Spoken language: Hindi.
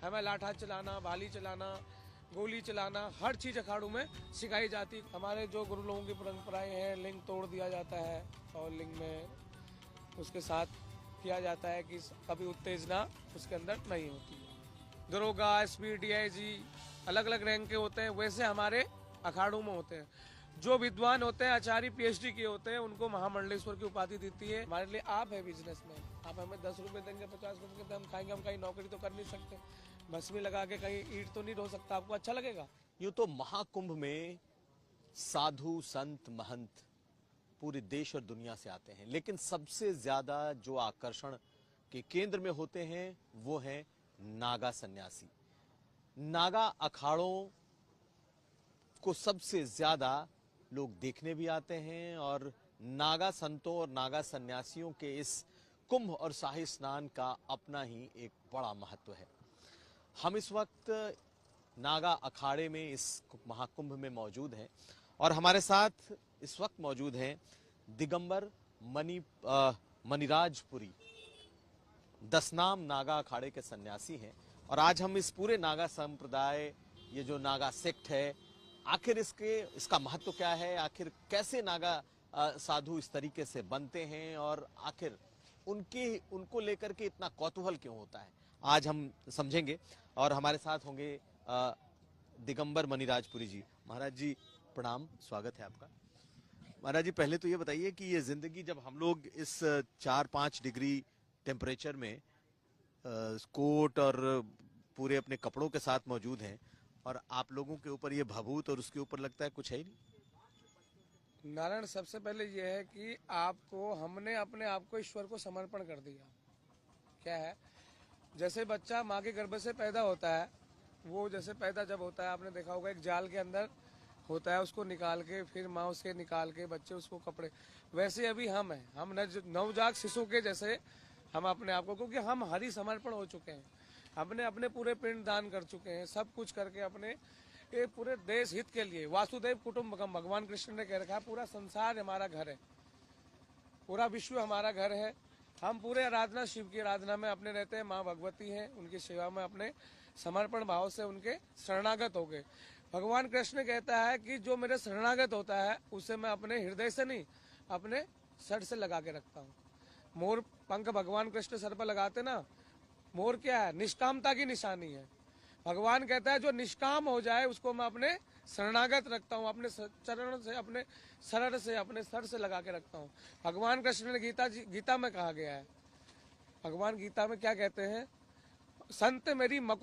हमें लाठा चलाना, भाली चलाना, गोली चलाना, हर चीज अखाड़ों में सिखाई जाती। हमारे जो गुरु लोगों की परंपराएं हैं, लिंग तोड़ दिया जाता है और लिंग में उसके साथ किया जाता है कि कभी उत्तेजना उसके अंदर नहीं होती है। दरोगा, एसपी, डीआईजी अलग अलग रैंक के होते हैं, वैसे हमारे अखाड़ों में होते हैं। जो विद्वान होते हैं, आचार्य पीएचडी किए होते हैं, उनको महामंडलेश्वर की उपाधि देती है। हमारे लिए आप है बिजनेसमैन, आप हमें 10 रुपए देंगे, 50 रुपए देंगे, हम खाएंगे, हम कहीं नौकरी तो कर नहीं सकते, भस्मी लगा के कहीं ईंट तो नहीं ढो सकता, आपको अच्छा लगेगा? यूं तो महाकुंभ में साधु संत महंत पूरे देश और दुनिया से आते हैं, लेकिन सबसे ज्यादा जो आकर्षण के केंद्र में होते हैं वो है नागा सन्यासी। नागा अखाड़ों को सबसे ज्यादा लोग देखने भी आते हैं और नागा संतों और नागा सन्यासियों के इस कुंभ और शाही स्नान का अपना ही एक बड़ा महत्व है। हम इस वक्त नागा अखाड़े में इस महाकुंभ में मौजूद हैं और हमारे साथ इस वक्त मौजूद हैं दिगंबर मणिराजपुरी, 10 नाम नागा अखाड़े के सन्यासी हैं। और आज हम इस पूरे नागा संप्रदाय, ये जो नागा सेक्ट है, आखिर इसका महत्व क्या है, आखिर कैसे नागा साधु इस तरीके से बनते हैं और आखिर उनको लेकर के इतना कौतूहल क्यों होता है, आज हम समझेंगे। और हमारे साथ होंगे दिगंबर मणिराजपुरी जी। महाराज जी प्रणाम, स्वागत है आपका। महाराज जी पहले तो ये बताइए कि ये जिंदगी, जब हम लोग इस 4-5 डिग्री टेम्परेचर में कोट और पूरे अपने कपड़ों के साथ मौजूद हैं और आप लोगों के ऊपर ये भभूत और उसके ऊपर लगता है कुछ है ही नहीं। नारायण, सबसे पहले ये है कि हमने अपने आप को ईश्वर को समर्पण कर दिया। क्या है, जैसे बच्चा माँ के गर्भ से पैदा होता है, वो जैसे पैदा जब होता है, आपने देखा होगा एक जाल के अंदर होता है, उसको निकाल के फिर माँ उसके निकाल के बच्चे उसको कपड़े, वैसे अभी हम हैं, हम नवजात शिशु के जैसे हम अपने आप को, क्योंकि हम हरि समर्पण हो चुके हैं, हमने अपने पूरे पिंड दान कर चुके हैं, सब कुछ करके अपने ये पूरे देश हित के लिए। वासुदेव कुटुंबकम, भगवान कृष्ण ने कह रखा है, पूरा संसार हमारा घर है, पूरा विश्व हमारा घर है। हम पूरे आराधना, शिव की आराधना में अपने रहते हैं, माँ भगवती हैं, उनकी सेवा में अपने समर्पण भाव से उनके शरणागत हो गए। भगवान कृष्ण कहता है कि जो मेरे शरणागत होता है उसे मैं अपने हृदय से नहीं, अपने सर से लगा के रखता हूँ। मोर पंख भगवान कृष्ण सर पर लगाते ना, मोर क्या है, निष्कामता की निशानी है। भगवान कहता है जो निष्काम हो जाए उसको मैं अपने शरणागत रखता हूँ, अपने चरण से, अपने शरण से, अपने सर से लगा के रखता हूँ। भगवान कृष्ण ने गीता में कहा गया है, भगवान गीता में क्या कहते हैं, संत मेरी